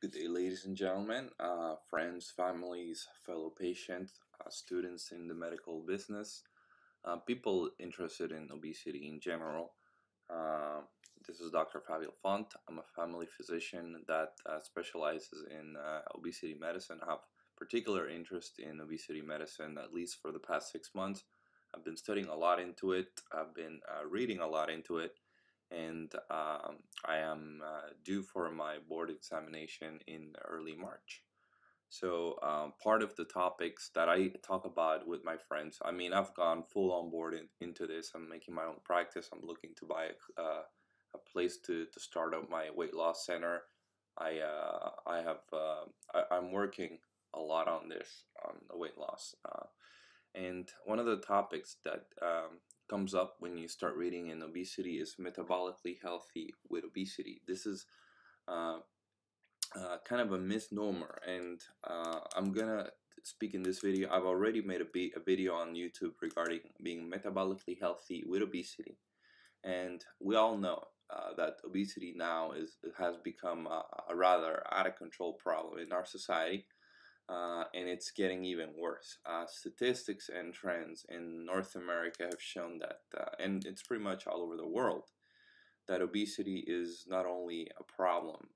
Good day, ladies and gentlemen, friends, families, fellow patients, students in the medical business, people interested in obesity in general. Uh, this is Dr. Fabio Font. I'm a family physician that specializes in obesity medicine. I have particular interest in obesity medicine, at least for the past 6 months. I've been studying a lot into it. I've been reading a lot into it, and I am due for my board examination in early March. So part of the topics that I talk about with my friends, I mean, I've gone full on board into this. I'm making my own practice. I'm looking to buy a place to start up my weight loss center. I'm working a lot on this, on the weight loss. And one of the topics that comes up when you start reading in obesity is metabolically healthy with obesity. This is uh, kind of a misnomer, and I'm gonna speak in this video. I've already made a video on YouTube regarding being metabolically healthy with obesity, and we all know that obesity now has become a rather out of control problem in our society. And it's getting even worse. Statistics and trends in North America have shown that, and it's pretty much all over the world, that obesity is not only a problem,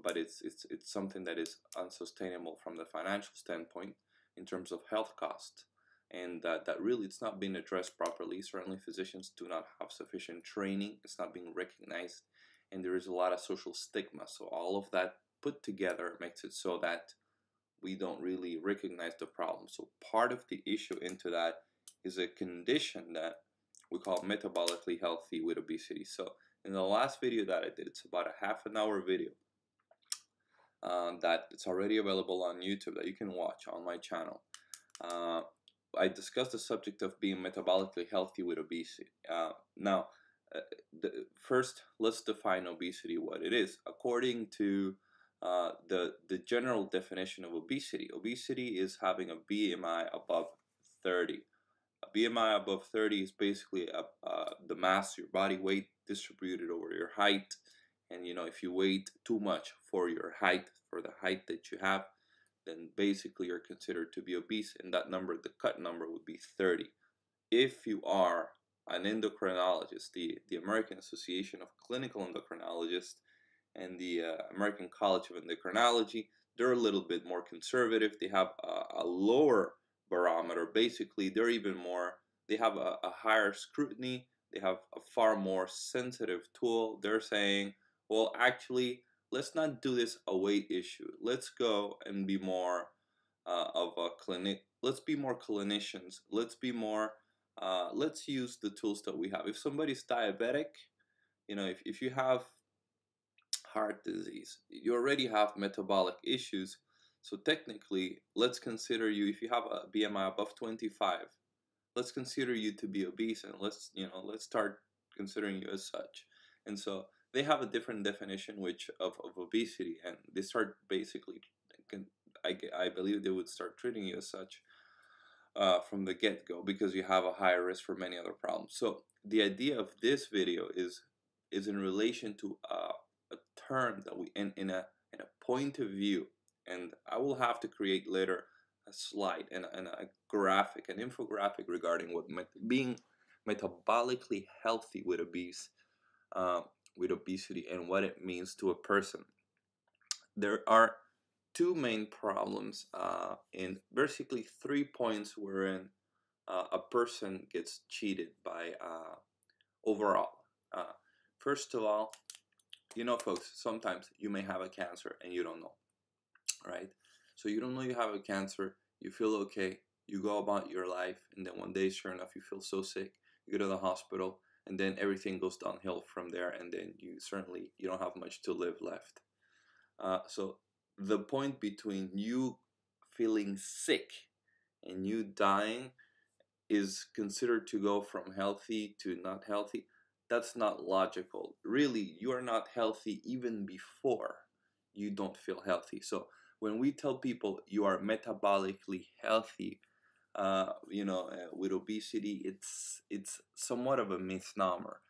but it's something that is unsustainable from the financial standpoint in terms of health costs, and that really it's not being addressed properly. Certainly, physicians do not have sufficient training. It's not being recognized, and there is a lot of social stigma. So all of that put together makes it so that we don't really recognize the problem. So part of the issue into that is a condition that we call metabolically healthy with obesity. So in the last video that I did, it's about a half an hour video that it's already available on YouTube that you can watch on my channel. I discussed the subject of being metabolically healthy with obesity. Now, first, let's define obesity, what it is. According to the general definition of obesity, obesity is having a BMI above 30. A BMI above 30 is basically the mass, your body weight distributed over your height. And if you weigh too much for your height, for the height that you have, then basically you're considered to be obese, and that number, the cut number, would be 30. If you are an endocrinologist, the American Association of Clinical Endocrinologists and the American College of Endocrinology, they're a little bit more conservative. They have a lower barometer. Basically, they have a higher scrutiny. They have a far more sensitive tool. They're saying, well, actually, let's not do this a weight issue. Let's go and be more of a clinic. Let's be more clinicians. Let's use the tools that we have. If somebody's diabetic, if you have heart disease, you already have metabolic issues. So technically, let's consider you, if you have a BMI above 25, let's consider you to be obese, and let's start considering you as such. And so they have a different definition of obesity, and they start basically, I believe they would start treating you as such from the get-go, because you have a higher risk for many other problems. So the idea of this video is in relation to a term that we in a point of view, and I will have to create later a slide and a graphic, an infographic regarding what being metabolically healthy with obesity and what it means to a person. There are two main problems in basically 3 points wherein a person gets cheated by overall. First of all, folks, sometimes you may have a cancer and you don't know, right? So you don't know you have a cancer, you feel okay, you go about your life, and then one day, sure enough, you feel so sick, you go to the hospital, and then everything goes downhill from there, and then you don't have much to live left. So the point between you feeling sick and you dying is considered to go from healthy to not healthy. That's not logical. Really, you are not healthy even before you don't feel healthy. So when we tell people you are metabolically healthy, with obesity, it's somewhat of a misnomer.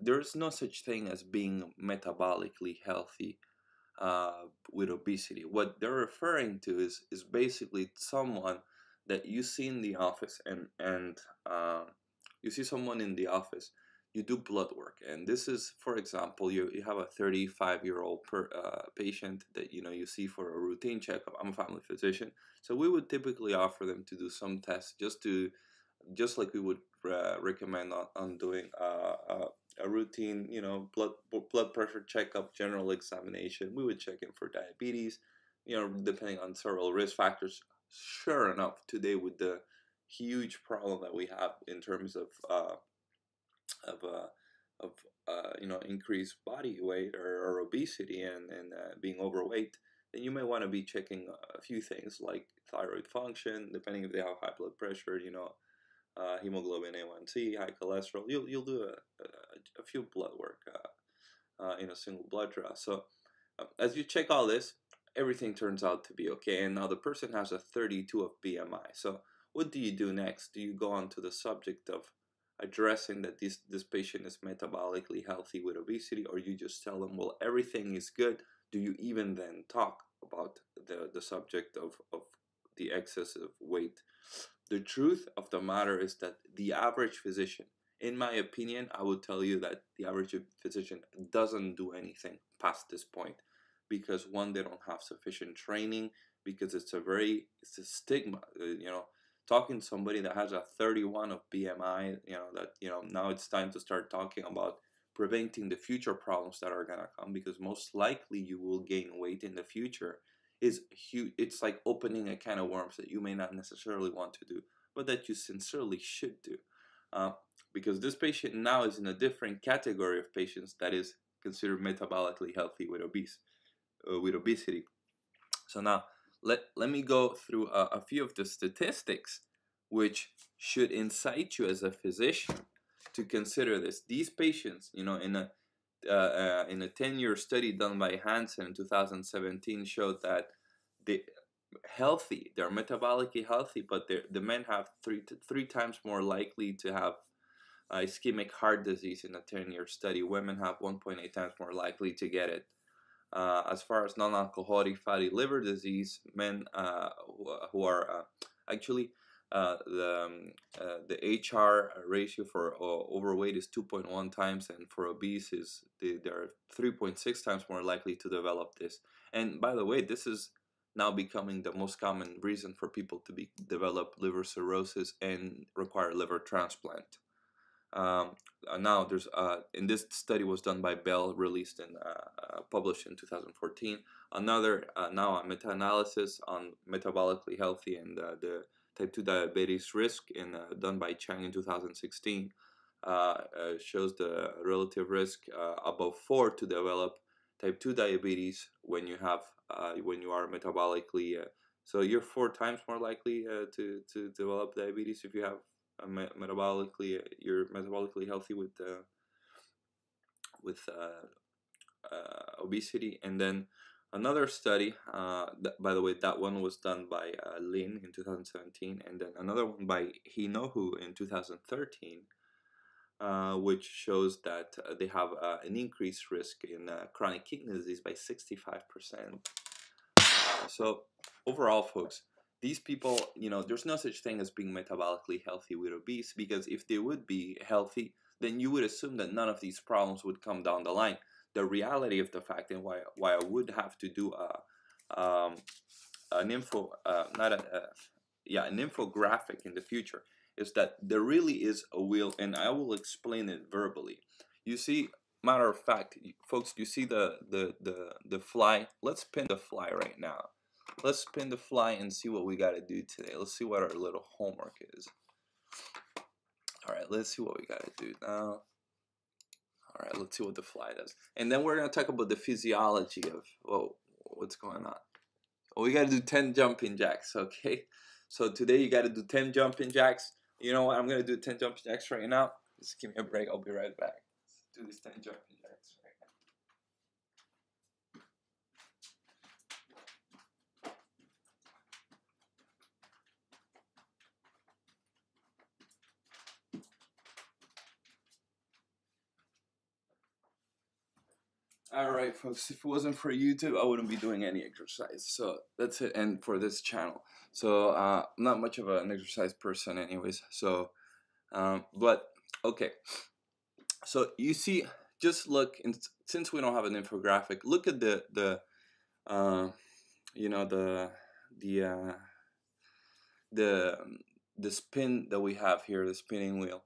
There's no such thing as being metabolically healthy with obesity. What they're referring to is basically someone that you see in the office, and you see someone in the office, you do blood work, and this is, for example, you have a 35-year-old patient that you see for a routine checkup. I'm a family physician, so we would typically offer them to do some tests, just like we would recommend on doing a routine, blood pressure checkup, general examination. We would check in for diabetes, depending on several risk factors. Sure enough, today, with the huge problem that we have in terms of of uh, increased body weight, or obesity, and being overweight, then you may want to be checking a few things like thyroid function, depending if they have high blood pressure, hemoglobin A1C, high cholesterol. You'll do a few blood work in a single blood draw. So as you check all this, everything turns out to be okay. And now the person has a 32 of BMI. So what do you do next? Do you go on to the subject of addressing that this patient is metabolically healthy with obesity, or you just tell them, well, everything is good? Do you even then talk about the subject of the excessive weight? The truth of the matter is that the average physician, in my opinion, I would tell you that the average physician doesn't do anything past this point, because one, they don't have sufficient training, because it's a stigma, talking to somebody that has a 31 of BMI, now it's time to start talking about preventing the future problems that are gonna come, because most likely you will gain weight in the future, is huge. It's like opening a can of worms that you may not necessarily want to do, but that you sincerely should do, because this patient now is in a different category of patients that is considered metabolically healthy with obesity. So now let me go through a few of the statistics which should incite you as a physician to consider this. These patients, in a 10-year study done by Hansen in 2017, showed that they're metabolically healthy, but the men have three times more likely to have ischemic heart disease in a 10-year study. Women have 1.8 times more likely to get it. As far as non-alcoholic fatty liver disease, men who are actually the HR ratio for overweight is 2.1 times, and for obese they're 3.6 times more likely to develop this. And by the way, this is now becoming the most common reason for people to develop liver cirrhosis and require liver transplant. Now there's in this study was done by Bell, released and published in 2014. Another now a meta-analysis on metabolically healthy and the type 2 diabetes risk, done by Chang in 2016, shows the relative risk above 4 to develop type 2 diabetes when you are metabolically so you're 4 times more likely to develop diabetes if you have you're metabolically healthy with obesity. And then another study, by the way, that one was done by Lin in 2017, and then another one by Hinohu in 2013, which shows that they have an increased risk in chronic kidney disease by 65%. So overall, folks, these people, there's no such thing as being metabolically healthy with obese, because if they would be healthy, then you would assume that none of these problems would come down the line. The reality of the fact, and why I would have to do an infographic in the future, is that there really is a wheel, and I will explain it verbally. You see, matter of fact, folks, you see the fly. Let's pin the fly right now. Let's spin the fly and see what we got to do today. Let's see what our little homework is. All right, let's see what we got to do now. All right, let's see what the fly does. And then we're going to talk about the physiology of, what's going on. We got to do 10 jumping jacks, okay? So today you got to do 10 jumping jacks. You know what? I'm going to do 10 jumping jacks right now. Just give me a break. I'll be right back. Let's do this 10 jumping jacks right now. Alright folks, if it wasn't for YouTube, I wouldn't be doing any exercise. So that's it, and for this channel. So I'm not much of an exercise person anyways. So but okay. So you see, just look, and since we don't have an infographic, look at uh, you know, the uh, the the spin that we have here, the spinning wheel,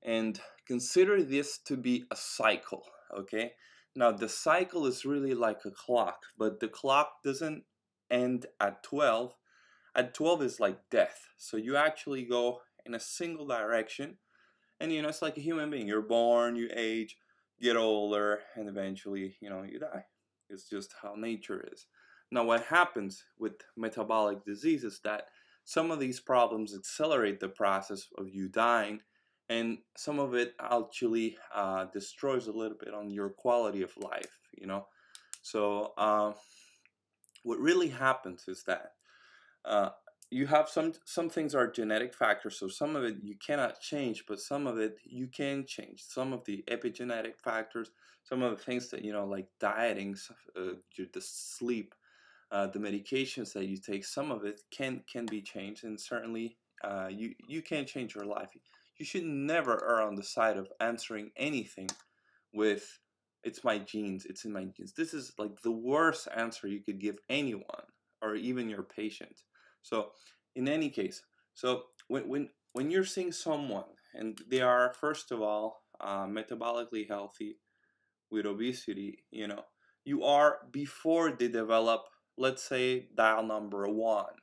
and consider this to be a cycle. Okay, now the cycle is really like a clock, but the clock doesn't end at 12. At 12 is like death, so you actually go in a single direction, and it's like a human being. You're born, you age, get older, and eventually you die. It's just how nature is. Now what happens with metabolic disease is that some of these problems accelerate the process of you dying, and some of it actually destroys a little bit on your quality of life. So what really happens is that uh, you have some things are genetic factors, so some of it you cannot change, but some of it you can change. Some of the epigenetic factors, some of the things that like dieting, the sleep, the medications that you take, some of it can be changed, and certainly you can change your life. You should never err on the side of answering anything with "it's my genes, it's in my genes." This is like the worst answer you could give anyone, or even your patient. So in any case, so when you're seeing someone and they are, first of all, metabolically healthy with obesity, you are, before they develop, let's say, dial number one.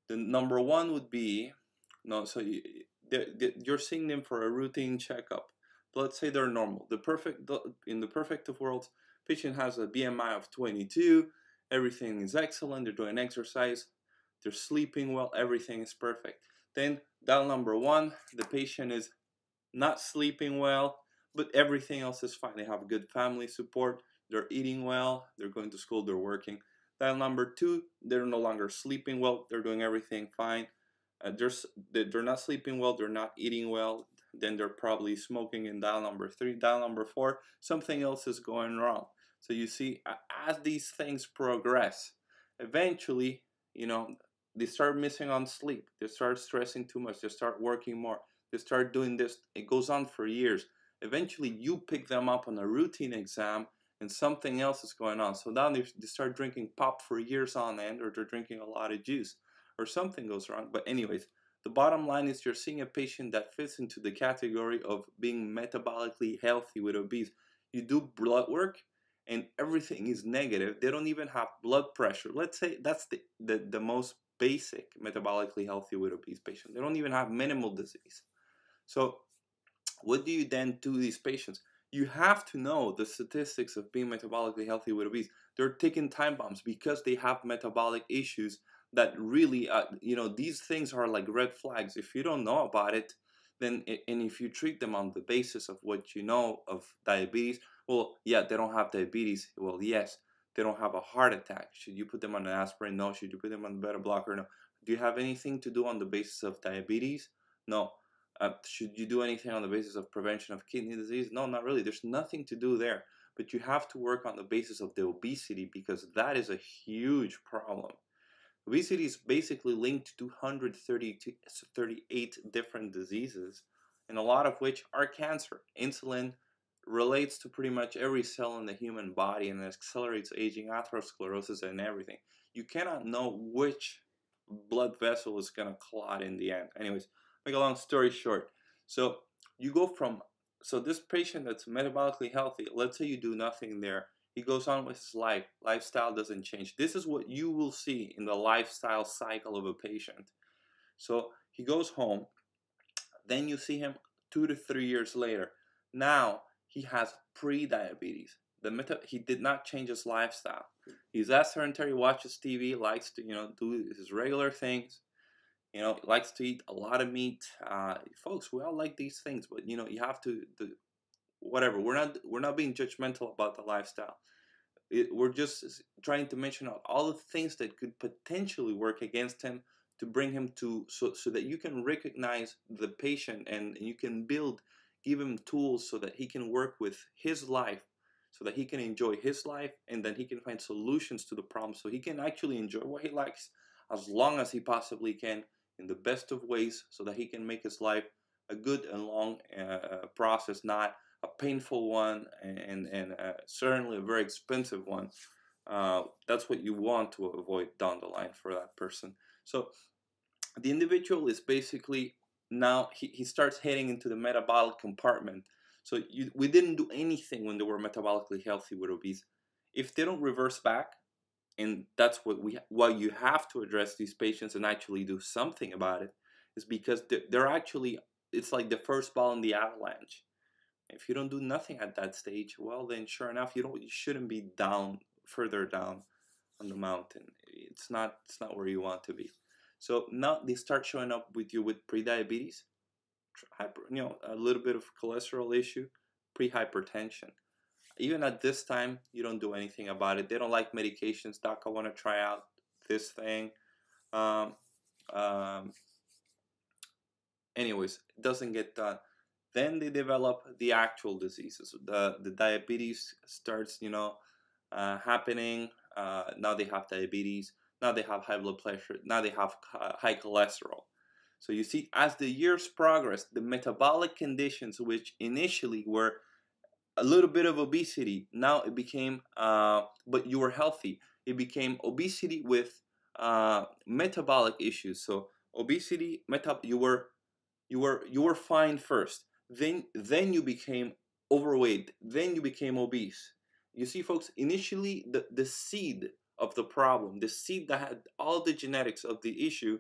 The number one would be, no, so you're seeing them for a routine checkup. Let's say they're normal. In the perfect of worlds, patient has a BMI of 22, everything is excellent, they're doing exercise, they're sleeping well, everything is perfect. Then dial number one, the patient is not sleeping well, but everything else is fine. They have good family support, they're eating well, they're going to school, they're working. Dial number two, they're no longer sleeping well, they're doing everything fine. They're not sleeping well, they're not eating well, then they're probably smoking. In dial number three. Dial number four, something else is going wrong. So you see, as these things progress, eventually, they start missing on sleep, they start stressing too much, they start working more, they start doing this. It goes on for years. Eventually, you pick them up on a routine exam, and something else is going on. So now they start drinking pop for years on end, or they're drinking a lot of juice, or something goes wrong. But anyways, the bottom line is you're seeing a patient that fits into the category of being metabolically healthy with obese. You do blood work, and everything is negative. They don't even have blood pressure. Let's say that's the most basic metabolically healthy with obese patient. They don't even have minimal disease. So what do you then do to these patients? You have to know the statistics of being metabolically healthy with obese. They're taking time bombs because they have metabolic issues that really, these things are like red flags. If you don't know about it, then, and if you treat them on the basis of what you know of diabetes, well, yeah, they don't have diabetes. Well, yes, they don't have a heart attack. Should you put them on an aspirin? No. Should you put them on a beta blocker? No. Do you have anything to do on the basis of diabetes? No. Should you do anything on the basis of prevention of kidney disease? No, not really. There's nothing to do there. But you have to work on the basis of the obesity, because that is a huge problem. Obesity is basically linked to 238 different diseases, and a lot of which are cancer. Insulin relates to pretty much every cell in the human body and accelerates aging, atherosclerosis, and everything. You cannot know which blood vessel is going to clot in the end. Anyways, make a long story short. So you go from, so this patient that's metabolically healthy, let's say you do nothing there. He goes on with his life. Lifestyle doesn't change. This is what you will see in the lifestyle cycle of a patient. So he goes home. Then you see him 2 to 3 years later. Now he has pre-diabetes. He did not change his lifestyle. He's as sedentary, watches TV, likes to do his regular things. Likes to eat a lot of meat. Folks, we all like these things, but you have to whatever. We're not being judgmental about the lifestyle. We're just trying to mention all the things that could potentially work against him, to bring him to, so that you can recognize the patient, and you can give him tools so that he can work with his life, so that he can enjoy his life, and then he can find solutions to the problem so he can actually enjoy what he likes as long as he possibly can in the best of ways, so that he can make his life a good and long process, not a painful one, and certainly a very expensive one. That's what you want to avoid down the line for that person. So the individual is basically, now he starts heading into the metabolic compartment. So we didn't do anything when they were metabolically healthy with obese. If they don't reverse back, and that's why you have to address these patients and actually do something about it, is because they're actually, it's like the first ball in the avalanche. If you don't do nothing at that stage, well then sure enough you shouldn't be further down on the mountain. It's not where you want to be. So now they start showing up with you with pre-diabetes, a little bit of cholesterol issue, pre-hypertension. Even at this time, you don't do anything about it. They don't like medications. Doc, I want to try out this thing. Um, um, Anyways, it doesn't get done. Then they develop the actual diseases. The diabetes starts, happening. Now they have diabetes. Now they have high blood pressure. Now they have high cholesterol. So you see, as the years progress, the metabolic conditions, which initially were a little bit of obesity, now it became, but you were healthy. It became obesity with metabolic issues. So obesity, you were fine first. Then you became overweight. Then you became obese. You see, folks, initially the seed of the problem, the seed that had all the genetics of the issue,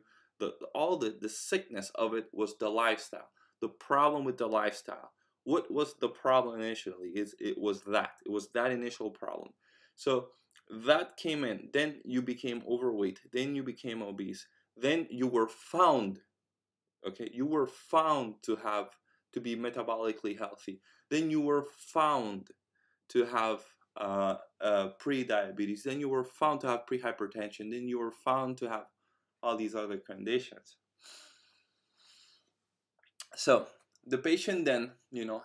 all the sickness of it, was the lifestyle. The problem with the lifestyle. What was the problem initially? It was that initial problem. So that came in. Then you became overweight. Then you became obese. Then you were found. Okay, you were found to be metabolically healthy. Then you were found to have pre-diabetes. Then you were found to have pre-hypertension. Then you were found to have all these other conditions. So the patient then,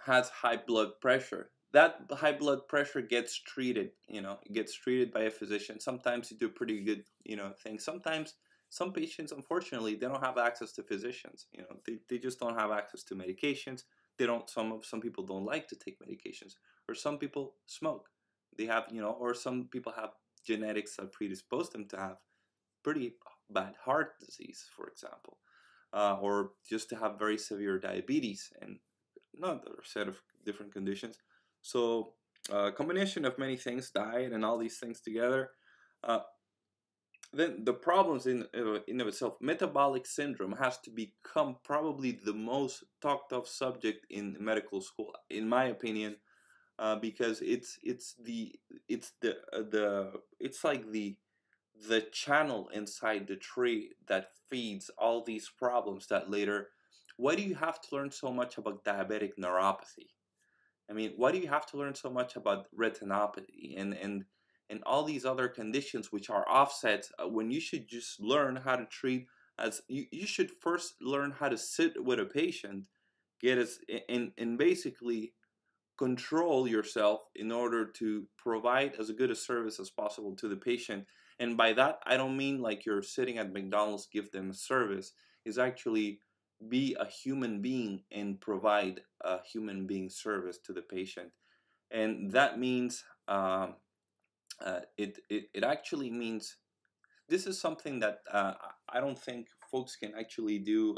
has high blood pressure. That high blood pressure gets treated. It gets treated by a physician. Sometimes you do pretty good, things. Sometimes some patients, unfortunately, they don't have access to physicians. They just don't have access to medications. They don't. Some people don't like to take medications, or some people smoke. They have, or some people have genetics that predispose them to have pretty bad heart disease, for example, or just to have very severe diabetes and another set of different conditions. So a combination of many things, diet and all these things together, then the problems in of itself, metabolic syndrome has to become probably the most talked of subject in medical school, in my opinion, because it's like the channel inside the tree that feeds all these problems that later. Why do you have to learn so much about diabetic neuropathy? I mean, why do you have to learn so much about retinopathy and all these other conditions which are offsets, when you should just learn how to treat, as you should first learn how to sit with a patient, get us and basically control yourself in order to provide as good a service as possible to the patient. And by that, I don't mean like you're sitting at McDonald's, give them a service. Is actually be a human being and provide a human being service to the patient. And that means, it actually means, this is something that I don't think folks can actually do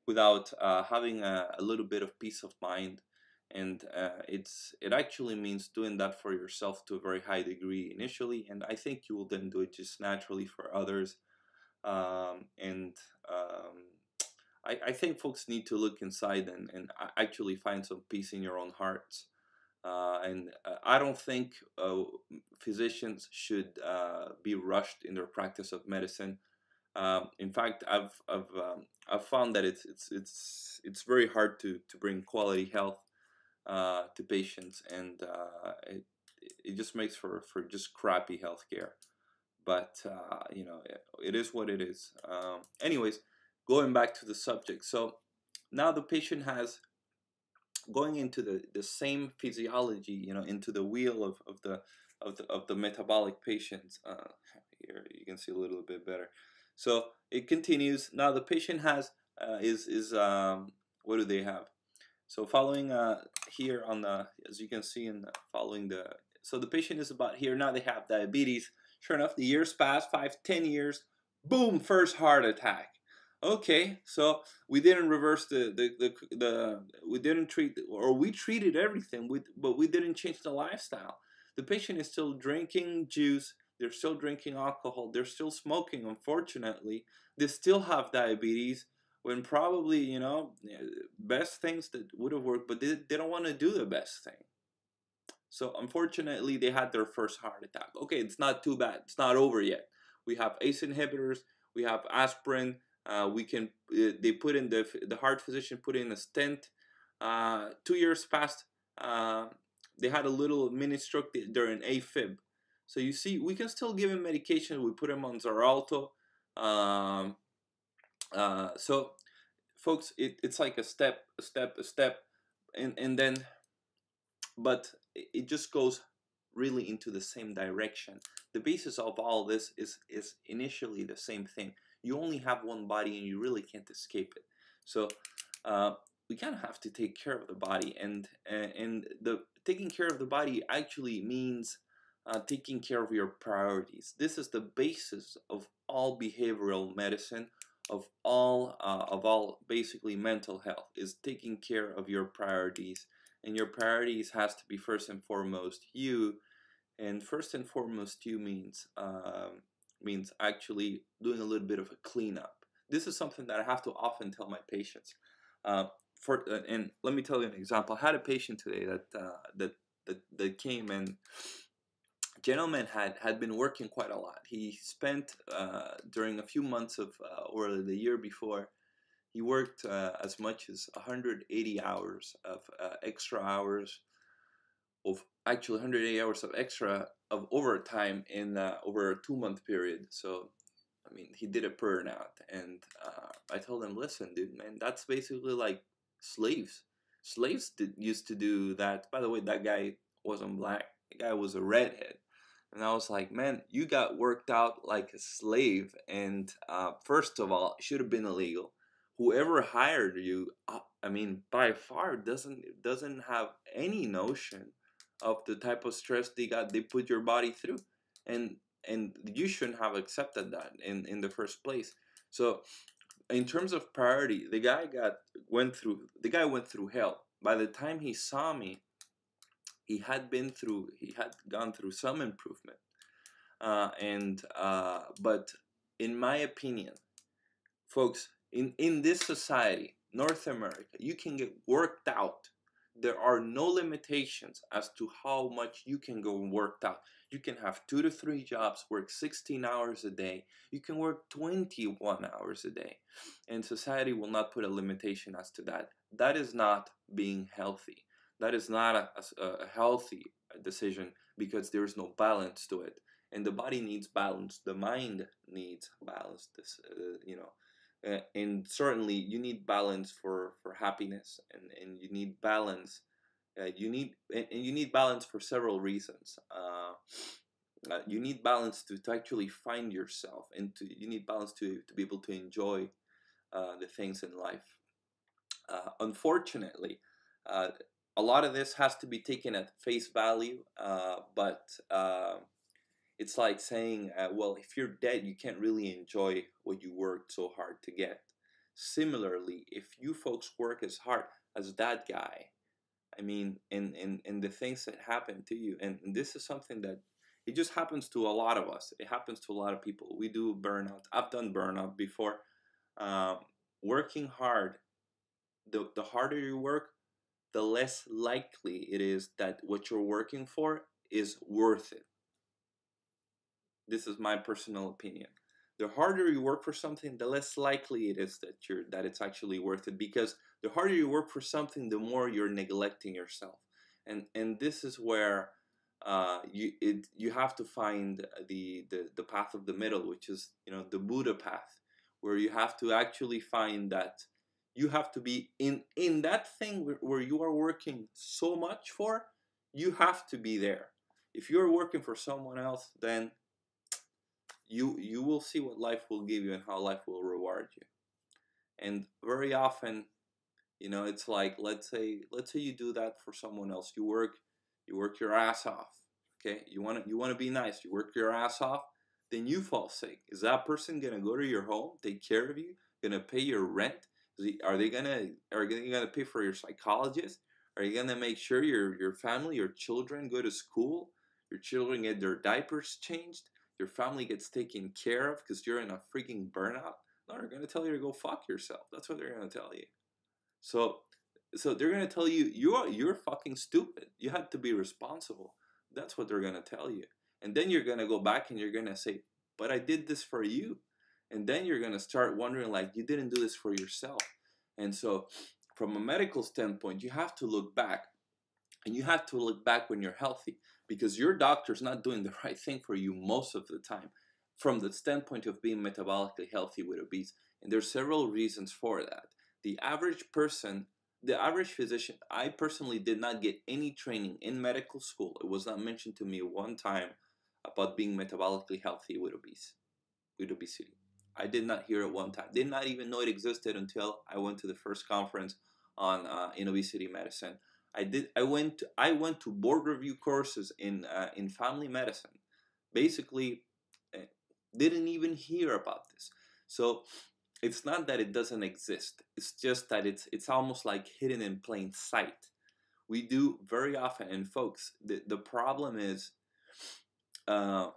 without having a little bit of peace of mind. And it actually means doing that for yourself to a very high degree initially, and I think you will then do it just naturally for others. And I think folks need to look inside and actually find some peace in your own hearts. And I don't think physicians should be rushed in their practice of medicine. In fact, I've found that it's very hard to bring quality health to patients, and it just makes for just crappy healthcare. But it is what it is. Anyways, going back to the subject. So now the patient has going into the same physiology, you know, into the wheel of the metabolic patients. Here you can see a little bit better. So it continues. Now the patient has what do they have? So following here on the, as you can see in the, following the, so the patient is about here. Now they have diabetes. Sure enough, the years pass, 5-10 years, boom, first heart attack. Okay, so we didn't reverse we didn't treat, or we treated everything, but we didn't change the lifestyle. The patient is still drinking juice, they're still drinking alcohol, they're still smoking, unfortunately. They still have diabetes, when probably, you know, best things that would have worked, but they don't want to do the best thing. So unfortunately, they had their first heart attack. Okay, it's not too bad. It's not over yet. We have ACE inhibitors. We have aspirin. They put in, the heart physician put in a stent. 2 years passed. They had a little mini stroke during AFib. So you see, we can still give him medication. We put him on Xarelto. So folks, it's like a step, and then, but it just goes really into the same direction. The basis of all this is initially the same thing. You only have one body and you really can't escape it. So we kind of have to take care of the body, and the taking care of the body actually means taking care of your priorities. This is the basis of all behavioral medicine, of all basically mental health, is taking care of your priorities. And your priorities has to be first and foremost you, and first and foremost you means actually doing a little bit of a cleanup. This is something that I have to often tell my patients. And let me tell you an example. I had a patient today that came, and gentleman had been working quite a lot. He spent during a few months of or the year before, he worked as much as 180 hours of extra hours of, actually 180 hours of extra of overtime in over a 2-month period. So I mean, he did a burnout, and I told him, listen, dude, man, that's basically like slaves. Slaves used to do that. By the way, that guy wasn't black. The guy was a redhead. And I was like, man, you got worked out like a slave. And first of all, it should have been illegal. Whoever hired you, I mean, by far doesn't have any notion of the type of stress they put your body through, and you shouldn't have accepted that in the first place. So in terms of priority, the guy went through hell. By the time he saw me, he had gone through some improvement, but in my opinion, folks, in this society, North America, you can get worked out. There are no limitations as to how much you can go worked out. You can have 2 to 3 jobs, work 16 hours a day. You can work 21 hours a day. And society will not put a limitation as to that. That is not being healthy. That is not a healthy decision, because there is no balance to it. And the body needs balance. The mind needs balance. And certainly you need balance for happiness, and you need balance. You need balance for several reasons. You need balance to actually find yourself, and you need balance to be able to enjoy the things in life. Unfortunately, a lot of this has to be taken at face value, but it's like saying, well, if you're dead, you can't really enjoy what you worked so hard to get. Similarly, if you folks work as hard as that guy, I mean, and the things that happen to you, and this is something that it just happens to a lot of us. It happens to a lot of people. We do burnout. I've done burnout before. Working hard, the harder you work, the less likely it is that what you're working for is worth it. This is my personal opinion. The harder you work for something, the less likely it is that it's actually worth it, because the harder you work for something, the more you're neglecting yourself. And this is where you have to find the path of the middle, which is, the Buddha path, where you have to actually find that You have to be in that thing where you are working so much for. You have to be there. If you're working for someone else, then you will see what life will give you and how life will reward you. And very often, you know, it's like, let's say you do that for someone else. You work your ass off. Okay, you want to be nice. You work your ass off, then you fall sick. Is that person gonna go to your home, take care of you, gonna pay your rent? Are they gonna pay for your psychologist? Are you gonna make sure your family, your children go to school, your children get their diapers changed, your family gets taken care of because you're in a freaking burnout? No, they're gonna tell you to go fuck yourself. That's what they're gonna tell you. So so they're gonna tell you you're fucking stupid. You had to be responsible. That's what they're gonna tell you. And then you're gonna go back and you're gonna say, but I did this for you. And then you're gonna start wondering like you didn't do this for yourself. And so from a medical standpoint, you have to look back. And you have to look back when you're healthy, because your doctor's not doing the right thing for you most of the time from the standpoint of being metabolically healthy with obese. And there's several reasons for that. The average person, the average physician, I personally did not get any training in medical school. It was not mentioned to me one time about being metabolically healthy with obesity. I did not hear it one time. Did not even know it existed until I went to the first conference on in obesity medicine. I went to board review courses in family medicine. Basically, uh, didn't even hear about this. So it's not that it doesn't exist. It's just that it's almost like hidden in plain sight. We do very often, and folks, the problem is uh,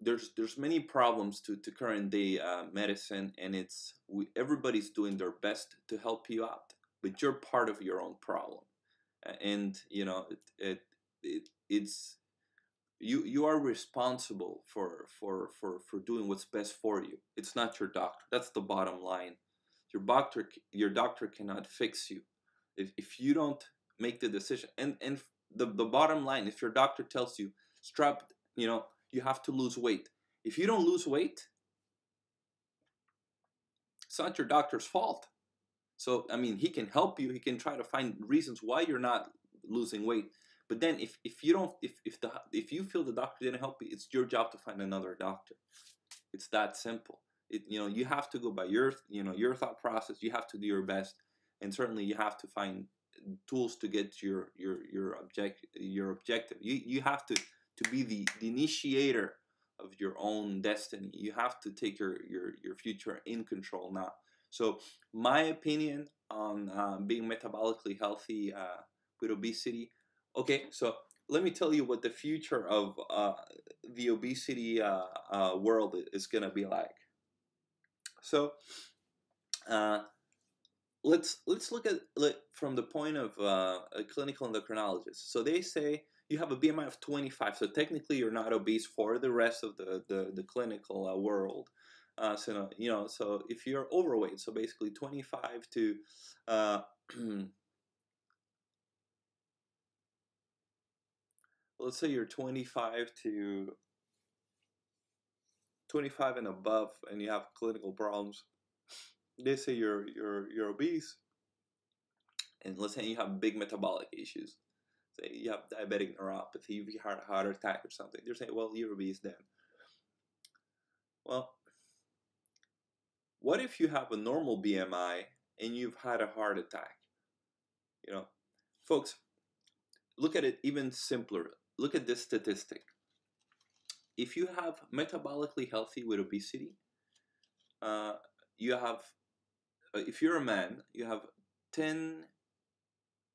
there's many problems to current day medicine, and everybody's doing their best to help you out, but you're part of your own problem. And you know it's you are responsible for doing what's best for you. It's not your doctor. That's the bottom line. Your doctor cannot fix you if you don't make the decision. And the bottom line, if your doctor tells you, strap, you have to lose weight, if you don't lose weight, it's not your doctor's fault. So I mean, he can help you. He can try to find reasons why you're not losing weight. But then if you don't if you feel the doctor didn't help you, it's your job to find another doctor. It's that simple. You have to go by your thought process. You have to do your best, and certainly you have to find tools to get your objective. You have to be the initiator of your own destiny. You have to take your future in control now. So my opinion on being metabolically healthy with obesity. Okay, so let me tell you what the future of the obesity world is gonna be like. So uh, let's look at from the point of a clinical endocrinologist. So they say you have a BMI of 25, so technically you're not obese for the rest of the clinical world. So if you're overweight, so basically 25 to let's say you're 25 and above, and you have clinical problems. They say you're obese, and let's say you have big metabolic issues. Say you have diabetic neuropathy, you had a heart attack or something. They're saying, well, you're obese then. Well, what if you have a normal BMI and you've had a heart attack? Folks, look at it even simpler. Look at this statistic. If you have metabolically healthy with obesity, you have, if you're a man, you have 10,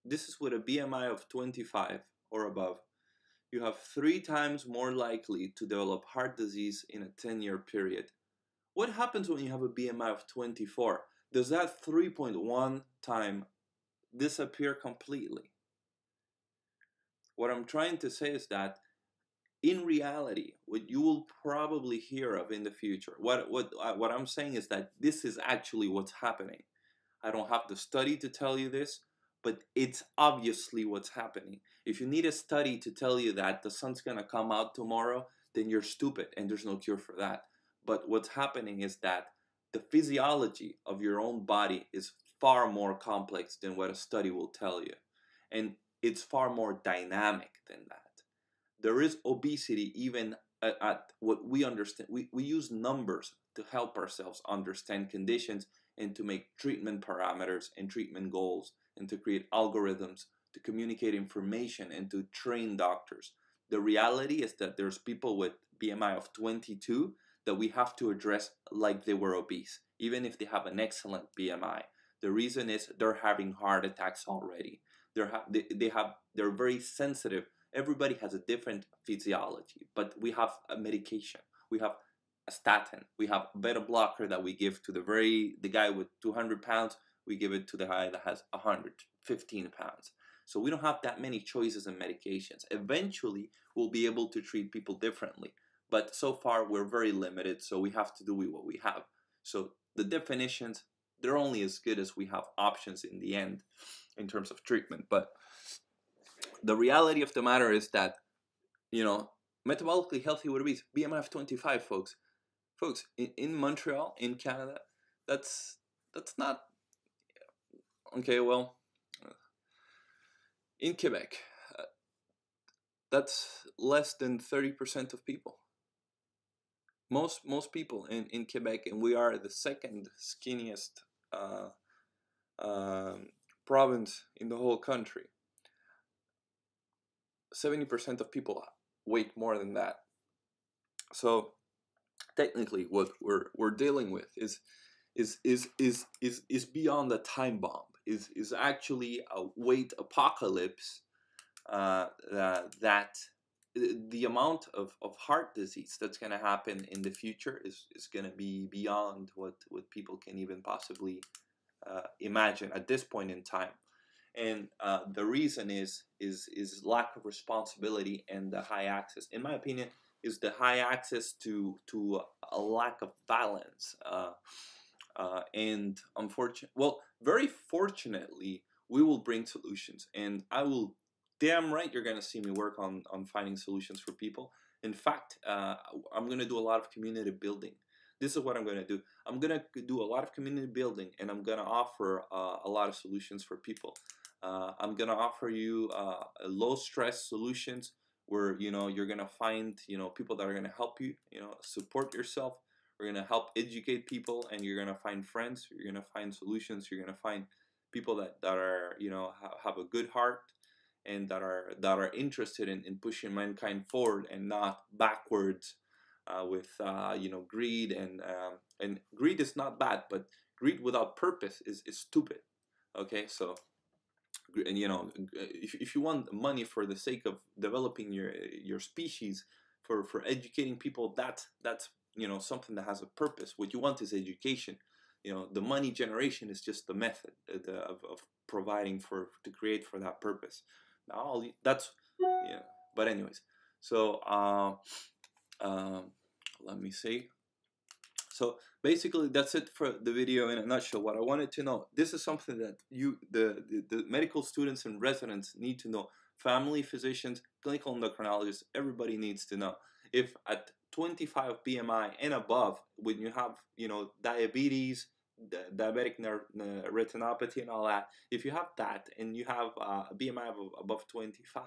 this is with a BMI of 25 or above, you have 3 times more likely to develop heart disease in a 10-year period. What happens when you have a BMI of 24? Does that 3.1 time disappear completely? What I'm trying to say is that in reality, what you will probably hear of in the future, what I'm saying is that this is actually what's happening. I don't have the study to tell you this, but it's obviously what's happening. If you need a study to tell you that the sun's gonna come out tomorrow, then you're stupid and there's no cure for that. But what's happening is that the physiology of your own body is far more complex than what a study will tell you. And it's far more dynamic than that. There is obesity even at what we understand. We use numbers to help ourselves understand conditions and to make treatment parameters and treatment goals and to create algorithms to communicate information and to train doctors. The reality is that there's people with BMI of 22 that we have to address like they were obese, even if they have an excellent BMI. The reason is they're having heart attacks already. They're very sensitive. Everybody has a different physiology, but we have a medication. We have a statin. We have a beta blocker that we give to the guy with 200 pounds. We give it to the guy that has 115 pounds. So we don't have that many choices in medications. Eventually, we'll be able to treat people differently. But so far, we're very limited, so we have to do with what we have. So the definitions, they're only as good as we have options in the end in terms of treatment. But the reality of the matter is that, metabolically healthy with obese, BMI of 25, folks. Folks, in Montreal, in Canada, that's not, okay, well, in Quebec, that's less than 30% of people. Most people in Quebec, and we are the second skinniest province in the whole country. 70% of people weight more than that. So technically, what we're dealing with is beyond a time bomb. Is actually a weight apocalypse. That the amount of heart disease that's going to happen in the future is going to be beyond what people can even possibly imagine at this point in time. And the reason is lack of responsibility and the high access. In my opinion, is the high access to a lack of balance. And very fortunately, we will bring solutions, and I will, damn right, you're gonna see me work on finding solutions for people. In fact, I'm gonna do a lot of community building. This is what I'm gonna do. I'm gonna do a lot of community building, and I'm gonna offer a lot of solutions for people. I'm gonna offer you low stress solutions where you're gonna find people that are gonna help you support yourself. We're gonna help educate people, and you're gonna find friends. You're gonna find solutions. You're gonna find people that are have a good heart and that are interested in pushing mankind forward and not backwards with greed and greed is not bad, but greed without purpose is stupid. Okay, so and if you want money for the sake of developing your species, for educating people, that's something that has a purpose. What you want is education. The money generation is just the method of providing to create for that purpose. Now that's but anyways, so let me see. So basically, that's it for the video in a nutshell. What I wanted to know, this is something that the medical students and residents need to know. Family physicians, clinical endocrinologists, everybody needs to know. If at 25 BMI and above, when you have diabetes, diabetic retinopathy and all that, if you have that and you have a BMI of above 25,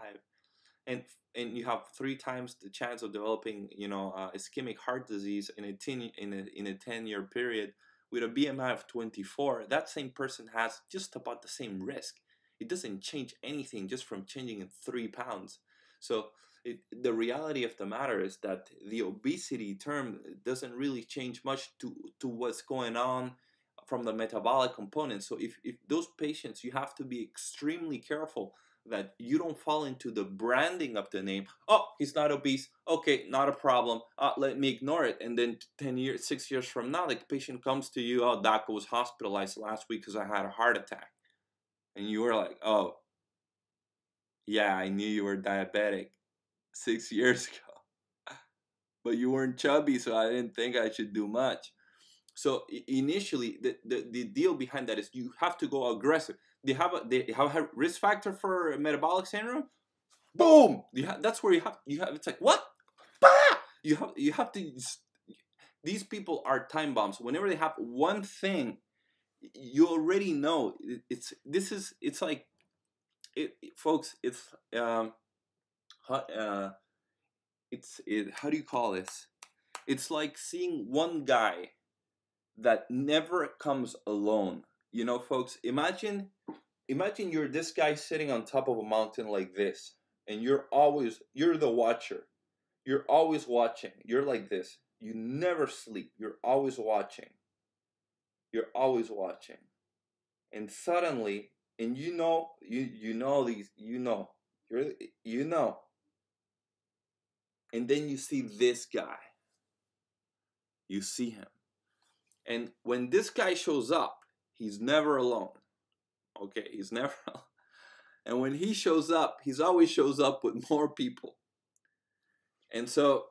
and you have 3 times the chance of developing ischemic heart disease in a 10-year period with a BMI of 24, that same person has just about the same risk. It doesn't change anything just from changing in 3 pounds. So the reality of the matter is that the obesity term doesn't really change much to what's going on from the metabolic component. So if those patients, you have to be extremely careful that you don't fall into the branding of the name. Oh, he's not obese. Okay, not a problem. Let me ignore it. And then 6 years from now, the patient comes to you, oh, doc, I was hospitalized last week because I had a heart attack. And you were like, oh, yeah, I knew you were diabetic 6 years ago. But you weren't chubby, so I didn't think I should do much. So initially, the deal behind that is you have to go aggressive. They have a risk factor for metabolic syndrome. Boom! That's where you have. It's like what? Bah! You have to. These people are time bombs. Whenever they have one thing, you already know it's like folks, how, how do you call this? It's like seeing one guy that never comes alone. You know, folks, imagine you're this guy sitting on top of a mountain like this, and you're the watcher. You're always watching. You're like this. You never sleep. You're always watching. You're always watching. And suddenly, and you know these, you know, and then you see this guy. You see him. And when this guy shows up, he's never alone. Okay, he's never alone. And when he shows up, he's always shows up with more people. And so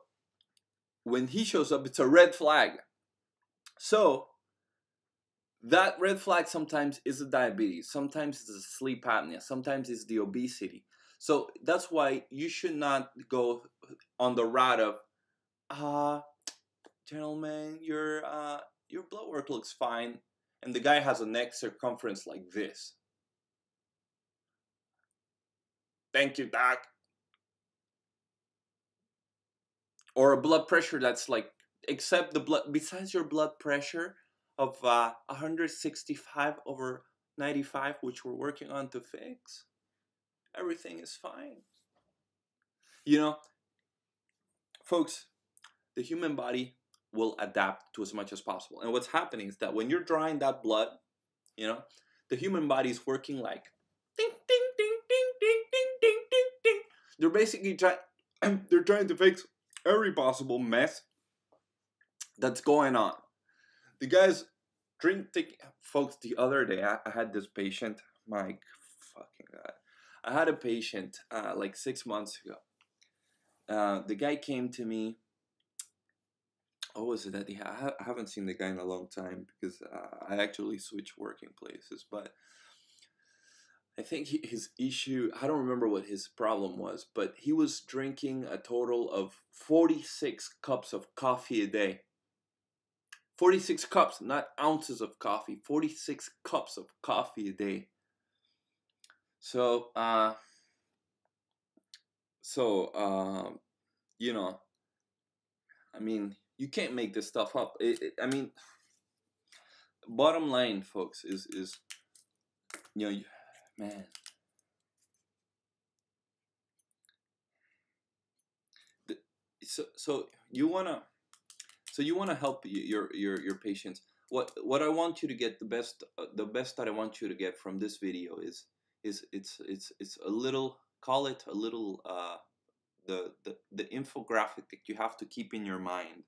when he shows up, it's a red flag. So that red flag sometimes is the diabetes, sometimes it's the sleep apnea, sometimes it's the obesity. So that's why you should not go on the route of, gentlemen, your blood work looks fine, and the guy has a neck circumference like this. Thank you, doc. Or a blood pressure that's like, except the blood, besides your blood pressure of 165/95, which we're working on to fix, everything is fine. You know, folks, the human body will adapt to as much as possible. And what's happening is that when you're drawing that blood, you know, the human body is working like ding, ding, ding, ding, ding, ding, ding, ding, ding. They're basically they're trying to fix every possible mess that's going on. The guys folks, the other day I had this patient, my fucking god. I had a patient like 6 months ago. The guy came to me. What was it that he had? I haven't seen the guy in a long time because I actually switched working places. But I think his issue, I don't remember what his problem was, but he was drinking a total of 46 cups of coffee a day. 46 cups, not ounces of coffee, 46 cups of coffee a day. So, you know, I mean, you can't make this stuff up. I mean, bottom line, folks, is you know, man. So you wanna help your patients. What I want you to get, the best that I want you to get from this video is it's a little, call it a little the infographic that you have to keep in your mind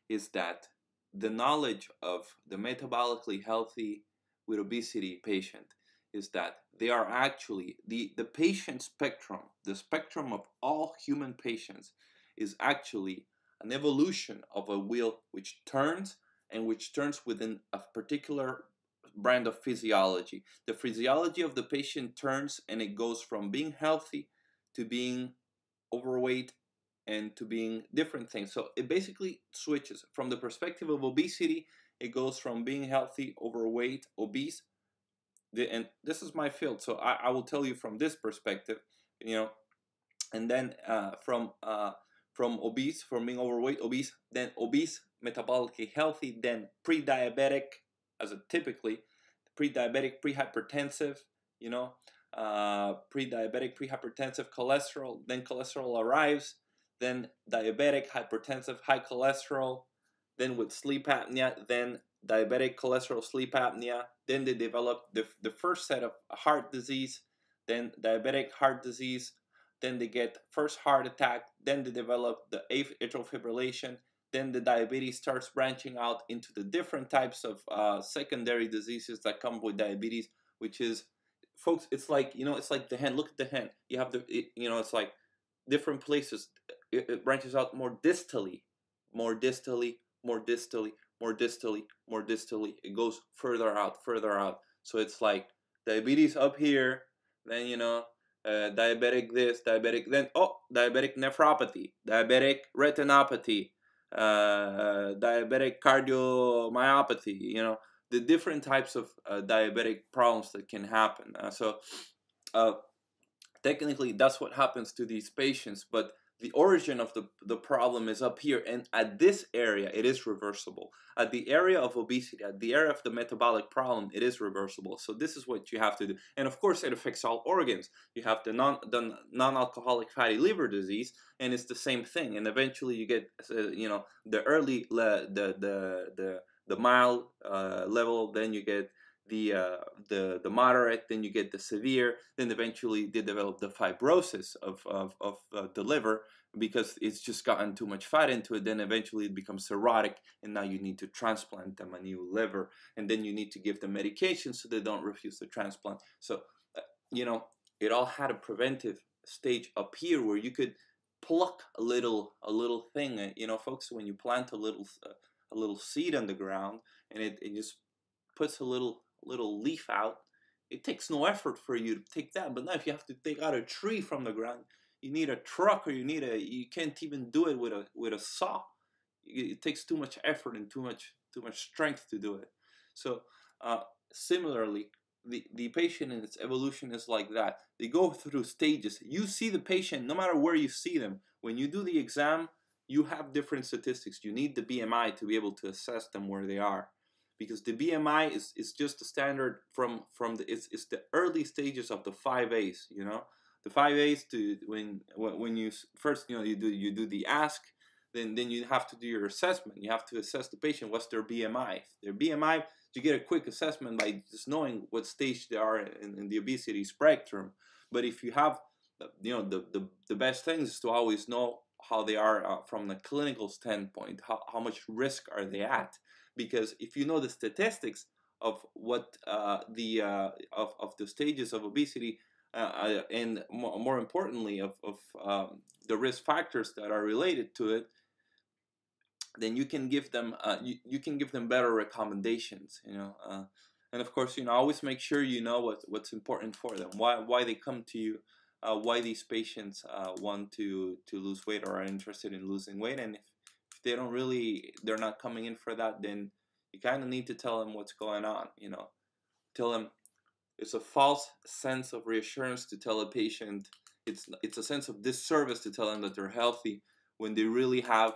is that the knowledge of the metabolically healthy with obesity patient is that they are actually the patient spectrum, the spectrum of all human patients is actually an evolution of a wheel which turns within a particular brand of physiology. The physiology of the patient turns and it goes from being healthy to being overweight and to being different things. So it basically switches from the perspective of obesity. It goes from being healthy, overweight, obese. And this is my field, so I will tell you from this perspective, you know. And then from obese, from being overweight, obese, then obese, metabolically healthy, then pre-diabetic, as a typically pre-diabetic, pre-hypertensive, you know, pre-diabetic, pre-hypertensive, cholesterol, then cholesterol arrives, then diabetic, hypertensive, high cholesterol, then with sleep apnea, then diabetic, cholesterol, sleep apnea, then they develop the first set of heart disease, then diabetic heart disease, then they get first heart attack, then they develop the atrial fibrillation, then the diabetes starts branching out into the different types of secondary diseases that come with diabetes, which is, folks, it's like, you know, it's like the hen. Look at the hen. You have you know, it's like different places. It branches out more distally, more distally, more distally, more distally, more distally. It goes further out, further out. So it's like diabetes up here, then, you know, diabetic this, diabetic then, oh, diabetic nephropathy, diabetic retinopathy, diabetic cardiomyopathy, you know, the different types of diabetic problems that can happen. Uh, Technically, that's what happens to these patients, but the origin of the problem is up here, and at this area it is reversible. At the area of obesity, at the area of the metabolic problem, it is reversible. So this is what you have to do, and of course it affects all organs. You have the non-alcoholic fatty liver disease, and it's the same thing, and eventually you get the early the mild level, then you get the moderate, then you get the severe, then eventually they develop the fibrosis of the liver because it's just gotten too much fat into it. Then eventually it becomes cirrhotic, and now you need to transplant them a new liver, and then you need to give them medication so they don't refuse the transplant. So it all had a preventive stage up here where you could pluck a little thing. Folks, when you plant a little seed on the ground and it just puts a little leaf out, it takes no effort for you to take that. But now if you have to take out a tree from the ground, you need a truck, or you can't even do it with a saw. It takes too much effort and too much strength to do it. So similarly, the patient in its evolution is like that. They go through stages. You see the patient no matter where you see them. When you do the exam, you have different statistics. You need the BMI to be able to assess them where they are, because the BMI is just the standard from it's the early stages of the 5A's. The 5A's to when you first you do the ask, then you have to do your assessment. You have to assess the patient. What's their BMI? Their BMI, you get a quick assessment by just knowing what stage they are in the obesity spectrum. But if you have the best thing is to always know how they are from the clinical standpoint. How much risk are they at? Because if you know the statistics of what of the stages of obesity, and more importantly of the risk factors that are related to it, then you can give them you can give them better recommendations. And of course, always make sure you know what's important for them, why they come to you, why these patients want to lose weight or are interested in losing weight. And if they're not coming in for that, then you kind of need to tell them what's going on. Tell them it's a false sense of reassurance to tell a patient, it's a sense of disservice to tell them that they're healthy when they really have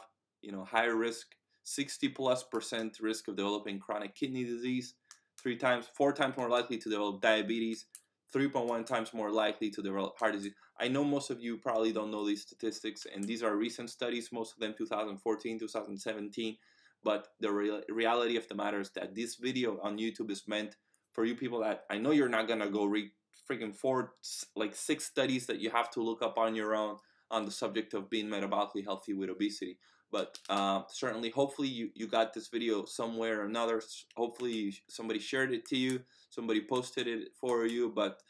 high risk, 60+% risk of developing chronic kidney disease, 4 times more likely to develop diabetes, 3.1 times more likely to develop heart disease. I know most of you probably don't know these statistics, and these are recent studies, most of them 2014, 2017, but the reality of the matter is that this video on YouTube is meant for you people that I know you're not gonna go read freaking 6 studies that you have to look up on your own on the subject of being metabolically healthy with obesity. But certainly, hopefully you got this video somewhere or another. Hopefully somebody shared it to you, somebody posted it for you. But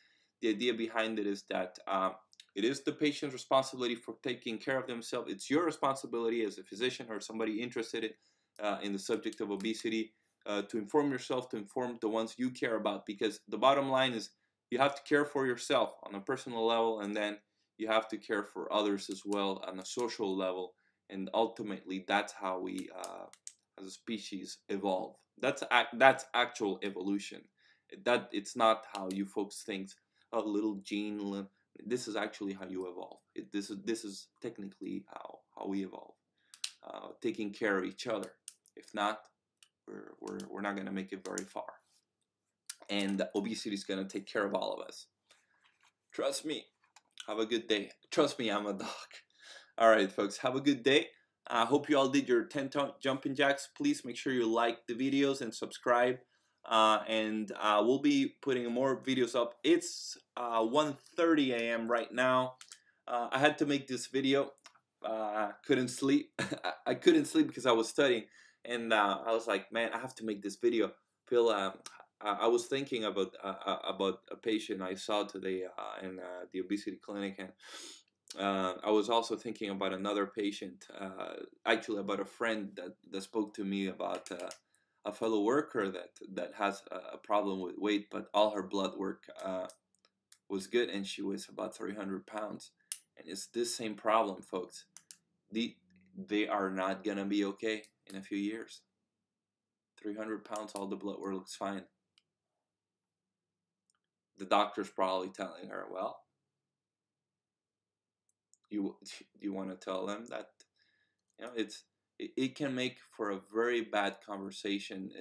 the idea behind it is that it is the patient's responsibility for taking care of themselves. It's your responsibility as a physician or somebody interested in the subject of obesity to inform yourself, to inform the ones you care about. Because the bottom line is you have to care for yourself on a personal level, and then you have to care for others as well on a social level. And ultimately, that's how we, as a species, evolve. That's actual evolution. It's not how you folks think. A little gene. This is actually how you evolve. This is technically how we evolve. Taking care of each other. If not, we're not gonna make it very far. And obesity is gonna take care of all of us. Trust me. Have a good day. Trust me, I'm a dog. All right, folks, have a good day. I hope you all did your 10 jumping jacks. Please make sure you like the videos and subscribe. And we'll be putting more videos up. It's 1:30 a.m. right now. I had to make this video. Couldn't sleep. I couldn't sleep because I was studying. And I was like, man, I have to make this video. Phil, I was thinking about a patient I saw today in the obesity clinic, and I was also thinking about another patient, actually about a friend that spoke to me about a fellow worker that has a problem with weight, but all her blood work was good, and she was about 300 pounds. And it's this same problem, folks. They are not gonna be okay in a few years. 300 pounds, all the blood work looks fine. The doctor's probably telling her, well, you want to tell them that, you know, it can make for a very bad conversation.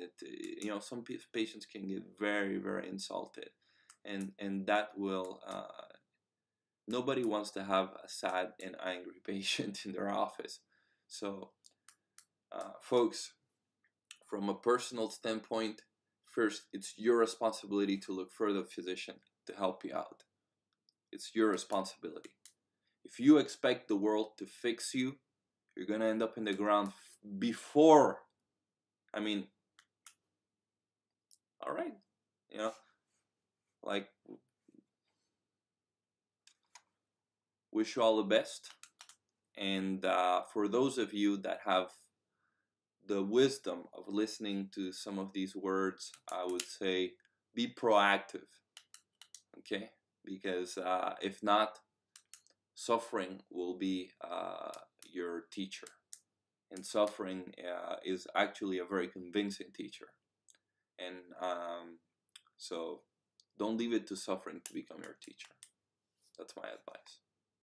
You know, some patients can get very, very insulted, and that will nobody wants to have a sad and angry patient in their office. So folks, from a personal standpoint, first, it's your responsibility to look for the physician to help you out. It's your responsibility. If you expect the world to fix you, you're gonna end up in the ground before. I mean, all right, you know, like, wish you all the best. And for those of you that have the wisdom of listening to some of these words, I would say be proactive, okay? Because if not, suffering will be your teacher. And suffering is actually a very convincing teacher. And so don't leave it to suffering to become your teacher. That's my advice.